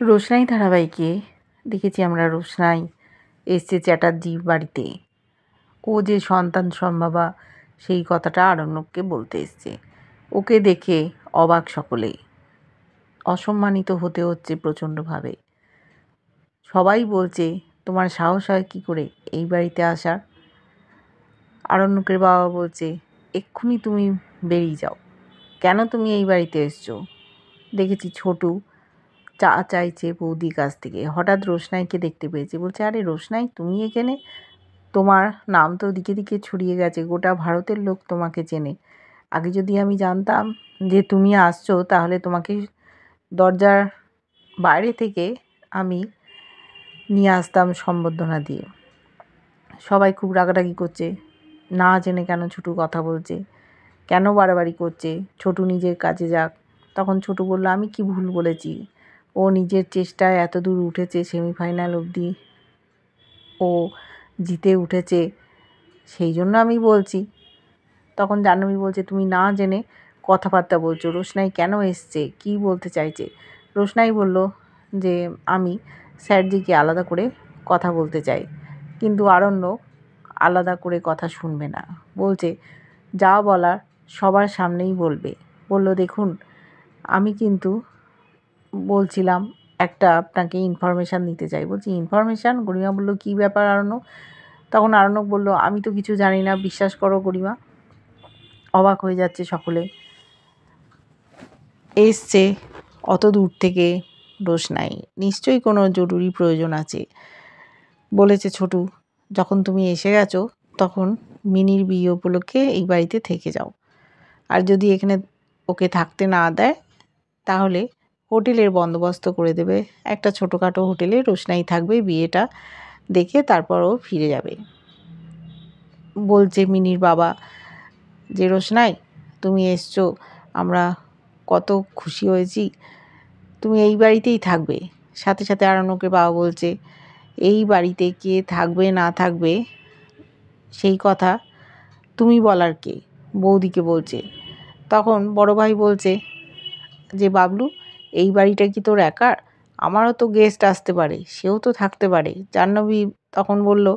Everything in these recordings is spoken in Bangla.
রোশনাই ধারাবাহিকে দেখেছি আমরা রোশনাই এসছে চ্যাটার্জির বাড়িতে। ও যে সন্তান সম্ভবা সেই কথাটা আরণ্যককে বলতে এসছে। ওকে দেখে অবাক সকলে, অসম্মানিত হতে হচ্ছে প্রচণ্ডভাবে। সবাই বলছে তোমার সাহস হয় কী করে এই বাড়িতে আসার। আরণ্যকের বাবা বলছে এক্ষুনি তুমি বেরিয়ে যাও, কেন তুমি এই বাড়িতে এসছো? দেখেছি ছোটু চা চাইছে বৌদির কাছ থেকে, হঠাৎ রোশনাইকে দেখতে পেয়েছে, বলছে আরে রোশনাই তুমি এখানে? তোমার নাম তো দিকে দিকে ছড়িয়ে গেছে, গোটা ভারতের লোক তোমাকে চেনে। আগে যদি আমি জানতাম যে তুমি আসছো তাহলে তোমাকে দরজার বাইরে থেকে আমি নিয়ে আসতাম সম্বর্ধনা দিয়ে। সবাই খুব রাগারাগি করছে, না জেনে কেন ছোটু কথা বলছে, কেন বাড়াবাড়ি করছে, ছোটু নিজের কাজে যাক। তখন ছোটু বলল আমি কি ভুল বলেছি? ও নিজের চেষ্টায় এত দূর উঠেছে, সেমিফাইনাল অবধি ও জিতে উঠেছে, সেই জন্য আমি বলছি। তখন জাহ্নবী বলছে তুমি না জেনে কথাবার্তা বলছো, রোশনাই কেন এসছে, কি বলতে চাইছে? রোশনাই বলল যে আমি স্যারজিকে আলাদা করে কথা বলতে চাই। কিন্তু আরণ্যক আলাদা করে কথা শুনবে না, বলছে যা বলার সবার সামনেই বলবে। বলল দেখুন আমি কিন্তু বলছিলাম একটা আপনাকে ইনফরমেশান দিতে চাই। বলছি ইনফরমেশান? গরিমা বলল কী ব্যাপার আরণ্যক? তখন আরণ্যক বলল আমি তো কিছু জানি না, বিশ্বাস করো গরিমা। অবাক হয়ে যাচ্ছে সকলে। এসছে অত দূর থেকে রোশনাই, নিশ্চয়ই কোনো জরুরি প্রয়োজন আছে। বলেছে ছোটু যখন তুমি এসে গেছো তখন মিনির বিয়ে উপলক্ষে এই বাড়িতে থেকে যাও, আর যদি এখানে ওকে থাকতে না দেয় তাহলে হোটেলের বন্দোবস্ত করে দেবে, একটা ছোটোখাটো হোটেলে রোশনাই থাকবে, বিয়েটা দেখে তারপর ও ফিরে যাবে। বলছে মিনির বাবা যে রোশনাই তুমি এসছো, আমরা কত খুশি হয়েছি, তুমি এই বাড়িতেই থাকবে। সাথে সাথে আরণ্যকের বাবা বলছে এই বাড়িতে কে থাকবে না থাকবে সেই কথা তুমি বলার কে? বৌদিকে বলছে। তখন বড় ভাই বলছে যে বাবলু এই বাড়িটা কি তোর একার? আমারও তো গেস্ট আসতে পারে, সেও তো থাকতে পারে। জাহ্নবী তখন বলল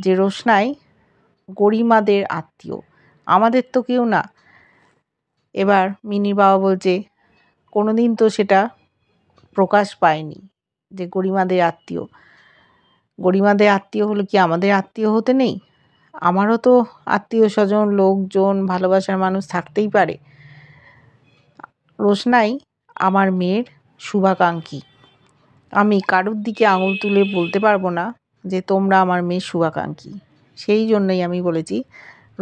যে রোশনাই গরিমাদের আত্মীয়, আমাদের তো কেউ না। এবার মিনির বাবা বলছে কোনোদিন তো সেটা প্রকাশ পায়নি যে গরিমাদের আত্মীয়। গরিমাদের আত্মীয় হলো কি আমাদের আত্মীয় হতে নেই? আমারও তো আত্মীয় স্বজন, লোকজন, ভালোবাসার মানুষ থাকতেই পারে। রোশনাই আমার মেয়ের শুভাকাঙ্ক্ষী, আমি কারুর দিকে আঙুল তুলে বলতে পারবো না যে তোমরা আমার মেয়ের শুভাকাঙ্ক্ষী। সেই জন্যই আমি বলেছি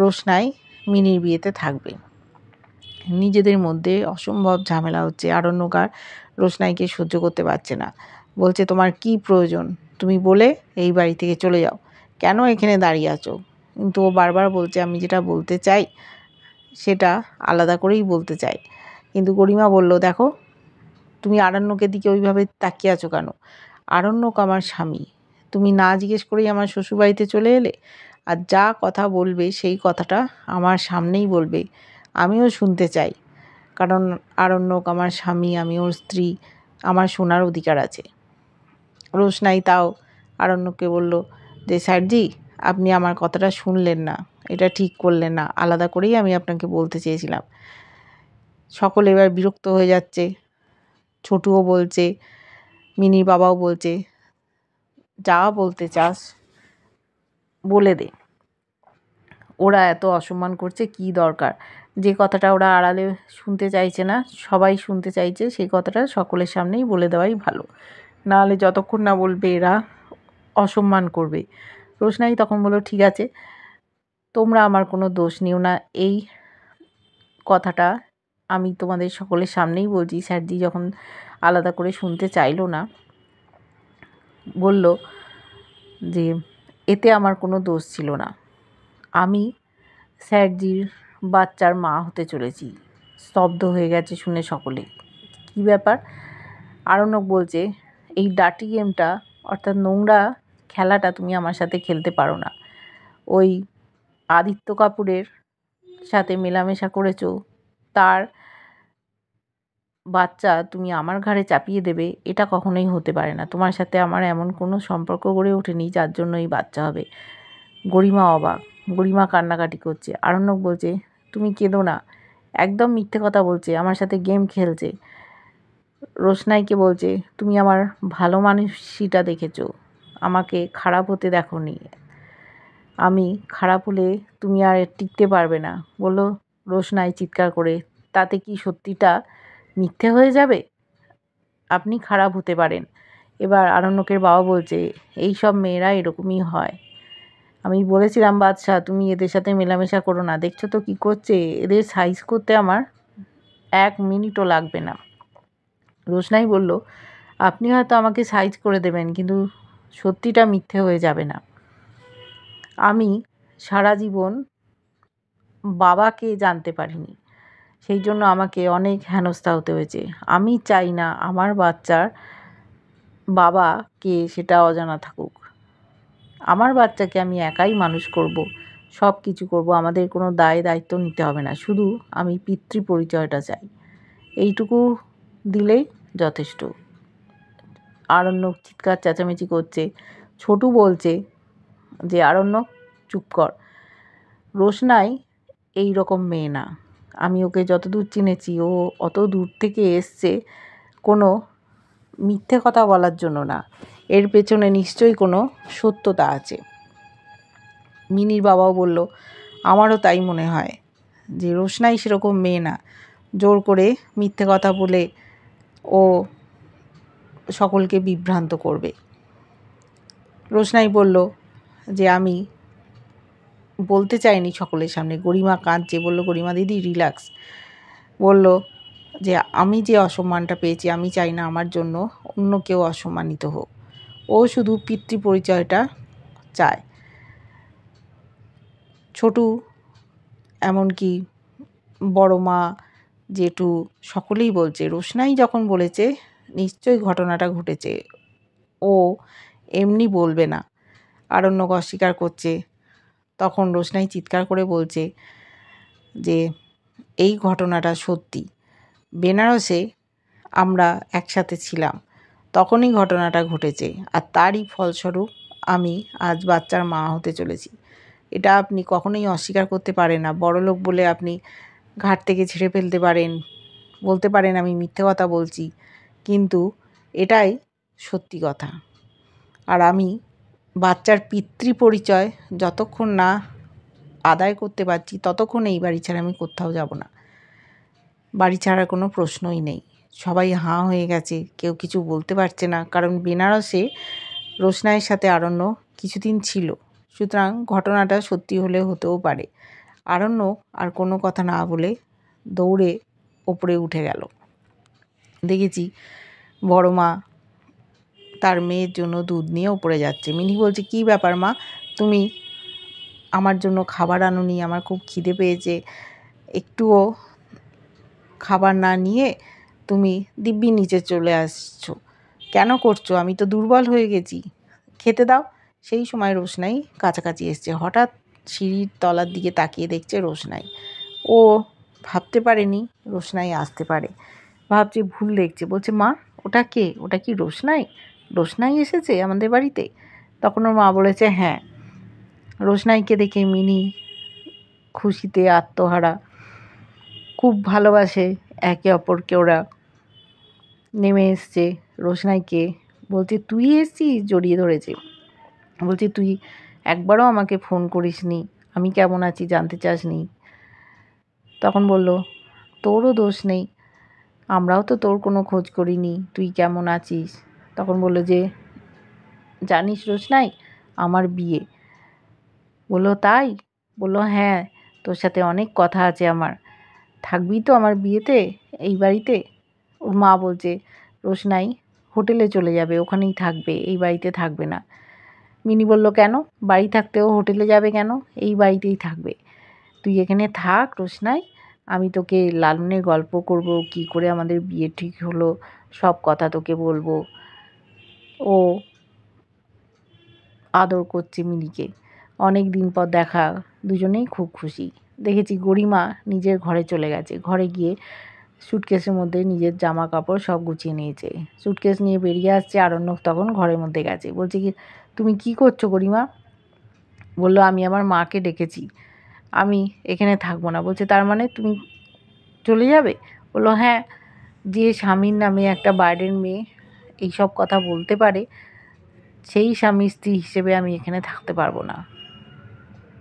রোশনাই মিনির বিয়েতে থাকবে। নিজেদের মধ্যে অসম্ভব ঝামেলা হচ্ছে, আরণ্যক আর রোশনাইকে সহ্য করতে পারছে না। বলছে তোমার কি প্রয়োজন, তুমি বলে এই বাড়ি থেকে চলে যাও, কেন এখানে দাঁড়িয়ে আছো? কিন্তু ও বারবার বলছে আমি যেটা বলতে চাই সেটা আলাদা করেই বলতে চাই। কিন্তু গরিমা বলল দেখো তুমি আরণ্যকের দিকে ওইভাবে তাকিয়ে আছো কেন? আরণ্যক আমার স্বামী, তুমি না জিজ্ঞেস করেই আমার শ্বশুরবাড়িতে চলে এলে, আর যা কথা বলবে সেই কথাটা আমার সামনেই বলবে, আমিও শুনতে চাই। কারণ আরণ্যক আমার স্বামী, আমি ওর স্ত্রী, আমার শোনার অধিকার আছে। রোশনাই তাও আরণ্যককে বলল যে স্যারজি আপনি আমার কথাটা শুনলেন না, এটা ঠিক করলেন না, আলাদা করেই আমি আপনাকে বলতে চেয়েছিলাম। সকলে এবার বিরক্ত হয়ে যাচ্ছে। ছোটুও বলছে, মিনির বাবাও বলছে যা বলতে চাস বলে দে, ওরা এত অসম্মান করছে কি দরকার? যে কথাটা ওরা আড়ালে শুনতে চাইছে না, সবাই শুনতে চাইছে, সেই কথাটা সকলের সামনেই বলে দেওয়াই ভালো, নাহলে যতক্ষণ না বলবে এরা অসম্মান করবে। রোশনাই তখন বলল ঠিক আছে তোমরা আমার কোনো দোষ নিও না, এই কথাটা আমি তোমাদের সকলের সামনেই বলছি। স্যারজি যখন আলাদা করে শুনতে চাইলো না, বলল যে এতে আমার কোনো দোষ ছিল না, আমি স্যারজির বাচ্চার মা হতে চলেছি। স্তব্ধ হয়ে গেছে শুনে সকলে। কী ব্যাপার? আরণ্যক বলছে এই ডার্টি গেমটা অর্থাৎ নোংরা খেলাটা তুমি আমার সাথে খেলতে পারো না। ওই আদিত্য কাপুরের সাথে মেলামেশা করেছো, তার বাচ্চা তুমি আমার ঘাড়ে চাপিয়ে দেবে, এটা কখনোই হতে পারে না। তোমার সাথে আমার এমন কোনো সম্পর্ক গড়ে ওঠেনি যার জন্য এই বাচ্চা হবে। গরিমা অবাক, গরিমা কান্নাকাটি করছে। আরণ্যক বলছে, তুমি কেঁদো না, একদম মিথ্যে কথা বলছে, আমার সাথে গেম খেলছে। রোশনাইকে বলছে, তুমি আমার ভালো মানুষটা দেখেছো, আমাকে খারাপ হতে দেখোনি। আমি খারাপ হলে তুমি আর টিকতে পারবে না, বলল রোশনাই চিৎকার করে। তাতে কি সত্যিটা মিথ্যে হয়ে যাবে? আপনি খারাপ হতে পারেন। এবার আরণ্যকের বাবা বলছে, এই সব মেয়েরা এরকমই হয়। আমি বলেছিলাম বাদশা, তুমি এদের সাথে মেলামেশা করো না, দেখছো তো কী করছে, এদের সাইজ করতে আমার 1 মিনিটও লাগবে না। রোশনাই বলল, আপনি হয়তো আমাকে সাইজ করে দেবেন, কিন্তু সত্যিটা মিথ্যে হয়ে যাবে না। আমি সারা জীবন বাবাকে জানতে পারিনি, সেই জন্য আমাকে অনেক হেনস্থা হতে হয়েছে। আমি চাই না আমার বাচ্চার বাবা কে সেটা অজানা থাকুক। আমার বাচ্চাকে আমি একাই মানুষ করব, সব কিছু করব, আমাদের কোনো দায়িত্ব নিতে হবে না, শুধু আমি পিতৃ পরিচয়টা চাই, এইটুকু দিলেই যথেষ্ট। আরণ্যক চিৎকার চেঁচামেচি করছে। ছোটু বলছে যে, আরণ্যক চুপ কর, রোশনাই এই রকম মেয়ে না, আমি ওকে যতদূর চিনেছি ও অত দূর থেকে এসছে কোনো মিথ্যে কথা বলার জন্য না, এর পেছনে নিশ্চয়ই কোনো সত্যতা আছে। মিনির বাবাও বলল, আমারও তাই মনে হয় যে রোশনাই সেরকম মেয়ে না, জোর করে মিথ্যে কথা বলে ও সকলকে বিভ্রান্ত করবে। রোশনাই বলল যে, আমি বলতে চাইনি সকলের সামনে। গরিমা কাঁদছে, বলল, গরিমা দিদি রিল্যাক্স। বলল যে, আমি যে অসম্মানটা পেয়েছি, আমি চাই না আমার জন্য অন্য কেউ অসম্মানিত হোক, ও শুধু পিতৃ পরিচয়টা চায়। ছোটু এমনকি বড় মা, জেঠু সকলেই বলছে, রোশনাই যখন বলেছে নিশ্চয়ই ঘটনাটা ঘটেছে, ও এমনি বলবে না। আরণ্যক অস্বীকার করছে। তখন রোশনাই চিৎকার করে বলছে যে, এই ঘটনাটা সত্যি, বেনারসে আমরা একসাথে ছিলাম, তখনই ঘটনাটা ঘটেছে, আর তারই ফলস্বরূপ আমি আজ বাচ্চার মা হতে চলেছি। এটা আপনি কখনোই অস্বীকার করতে পারেন না। বড়লোক বলে আপনি ঘাট থেকে ছেড়ে ফেলতে পারেন, বলতে পারেন আমি মিথ্যে কথা বলছি, কিন্তু এটাই সত্যি কথা। আর আমি বাচ্চার পিতৃ পরিচয় যতক্ষণ না আদায় করতে পারছি, ততক্ষণ এই বাড়ি ছাড়া আমি কোথাও যাব না। বাড়ি ছাড়ার কোনো প্রশ্নই নেই। সবাই হাঁ হয়ে গেছে, কেউ কিছু বলতে পারছে না, কারণ বেনারসে রোশনাইয়ের সাথে আরণ্য কিছুদিন ছিল, সুতরাং ঘটনাটা সত্যি হলে হতেও পারে। আরণ্যক আর কোনো কথা না বলে দৌড়ে ওপরে উঠে গেল। দেখেছি বড় মা তার মেয়ের জন্য দুধ নিয়ে ওপরে যাচ্ছে। মিনি বলছে, কী ব্যাপার মা, তুমি আমার জন্য খাবার আনোনি, আমার খুব খিদে পেয়েছে, একটুও খাবার না নিয়ে তুমি দিব্যি নিচে চলে আসছো, কেন করছো? আমি তো দুর্বল হয়ে গেছি, খেতে দাও। সেই সময় রোশনাই কাছাকাছি এসছে। হঠাৎ সিঁড়ির তলার দিকে তাকিয়ে দেখছে রোশনাই। ও ভাবতে পারেনি রোশনাই আসতে পারে, ভাবছে ভুল দেখছে। বলছে, মা ওটা কে? ওটা কি রোশনাই? রোশনাই এসেছে আমাদের বাড়িতে? তখন ওর মা বলেছে, হ্যাঁ। রোশনাইকে দেখে মিনি খুশিতে আত্মহারা, খুব ভালোবাসে একে অপরকে ওরা। নেমে এসছে রোশনাইকে, বলছে, তুই এসছিস? জড়িয়ে ধরেছে। বলছে, তুই একবারও আমাকে ফোন করিসনি, আমি কেমন আছি জানতে চাসনি। তখন বলল, তোরও দোষ নেই, আমরাও তো তোর কোনো খোঁজ করিনি, তুই কেমন আছিস। তখন বলল যে, জানিস রোশনাই, আমার বিয়ে। বললো, তাই? বললো, হ্যাঁ, তোর সাথে অনেক কথা আছে আমার, থাকবি তো আমার বিয়েতে এই বাড়িতে? ওর মা বলছে, রোশনাই হোটেলে চলে যাবে, ওখানেই থাকবে, এই বাড়িতে থাকবে না। মিনি বলল, কেন? বাড়ি থাকতেও হোটেলে যাবে কেন? এই বাড়িতেই থাকবে। তুই এখানে থাক রোশনাই, আমি তোকে লালনের গল্প করব, কি করে আমাদের বিয়ে ঠিক হলো, সব কথা তোকে বলবো। ও আদর করছে মিনিকে, অনেক দিন পর দেখা, দুজনেই খুব খুশি। দেখেছি গরিমা নিজের ঘরে চলে গেছে, ঘরে গিয়ে সুটকেসের মধ্যে নিজের জামা কাপড় সব গুছিয়ে নিয়েছে। সুটকেস নিয়ে বেরিয়ে আসছে। আরণ্যক তখন ঘরের মধ্যে গেছে। বলছে কি, তুমি কি করছো গরিমা? বলল, আমি আমার মাকে ডেকেছি, আমি এখানে থাকবো না। বলছে, তার মানে তুমি চলে যাবে? বললো, হ্যাঁ, যে স্বামীর নামে একটা বাইরের মেয়ে এইসব কথা বলতে পারে, সেই স্বামী স্ত্রী হিসেবে আমি এখানে থাকতে পারবো না।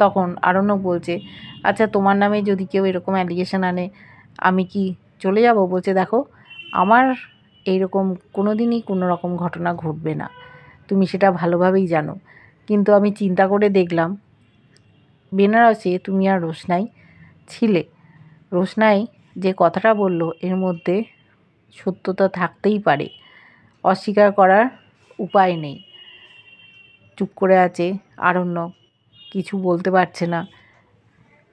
তখন আরণ্যক বলছে, আচ্ছা, তোমার নামে যদি কেউ এরকম অ্যালিগেশন আনে, আমি কি চলে যাব? বলছে, দেখো, আমার এইরকম কোনো দিনই কোনো রকম ঘটনা ঘটবে না, তুমি সেটা ভালোভাবেই জানো। কিন্তু আমি চিন্তা করে দেখলাম, বেনারসে তুমি আর রোশনাই ছিলে। রোশনাই যে কথাটা বলল, এর মধ্যে সত্যতা থাকতেই পারে, অস্বীকার করার উপায় নেই। চুপ করে আছে আরণ্যক, কিছু বলতে পারছে না।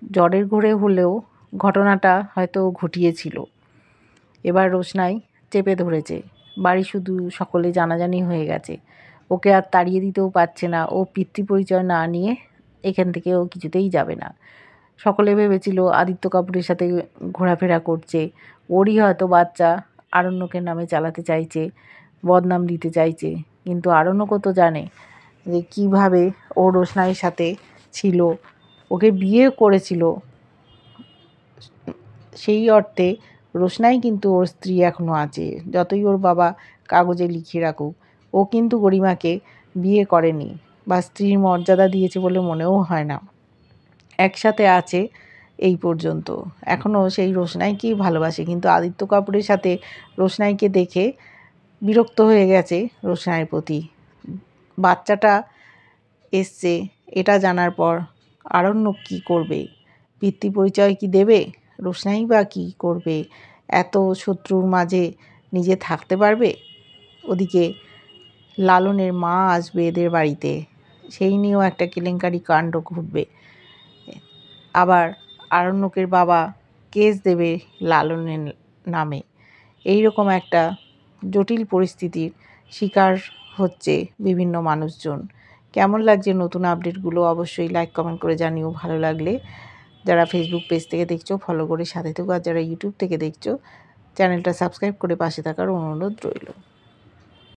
জ্বরের ঘোরে হলেও ঘটনাটা হয়তো ঘটিয়েছিল। এবার রোশনাই চেপে ধরেছে। বাড়ি শুধু সকলে জানাজানি হয়ে গেছে। ওকে আর তাড়িয়ে দিতেও পারছে না। ও পিতৃপরিচয় না নিয়ে এখান থেকে ও কিছুতেই যাবে না। সকলে ভেবেছিল আদিত্য কাপুরের সাথে ঘোরাফেরা করছে, ওরই হয়তো বাচ্চা আরণ্যকের নামে চালাতে চাইছে, বদনাম দিতে চাইছে। কিন্তু আরণ্যকও তো জানে যে কীভাবে ও রোশনাইয়ের সাথে ছিল, ওকে বিয়ে করেছিল। সেই অর্থে রোশনাই কিন্তু ওর স্ত্রী এখনও আছে, যতই ওর বাবা কাগজে লিখিয়ে রাখুক। ও কিন্তু গরিমাকে বিয়ে করেনি বা স্ত্রীর মর্যাদা দিয়েছে বলে মনেও হয় না। একসাথে আছে এই পর্যন্ত, এখনও সেই রোশনাইকেই ভালোবাসে। কিন্তু আদিত্য কাপুরের সাথে রোশনাইকে দেখে বিরক্ত হয়ে গেছে রোশনাইয়ের প্রতি। বাচ্চাটা এসছে এটা জানার পর আরণ্যক কী করবে? পিতৃপরিচয় কি দেবে? রোশনাই বা কী করবে? এত শত্রুর মাঝে নিজে থাকতে পারবে? ওদিকে লালনের মা আসবে এদের বাড়িতে, সেই নিয়েও একটা কেলেঙ্কারি কাণ্ড ঘটবে। আবার আরণ্যকের বাবা কেস দেবে লালনের নামে। এই রকম একটা জটিল পরিস্থিতির শিকার হচ্ছে বিভিন্ন মানুষজন। কেমন লাগছে নতুন আপডেটগুলো অবশ্যই লাইক কমেন্ট করে জানিও। ভালো লাগলে যারা ফেসবুক পেজ থেকে দেখছো ফলো করে সাথে থেকো, আর যারা ইউটিউব থেকে দেখছো চ্যানেলটা সাবস্ক্রাইব করে পাশে থাকার অনুরোধ রইল।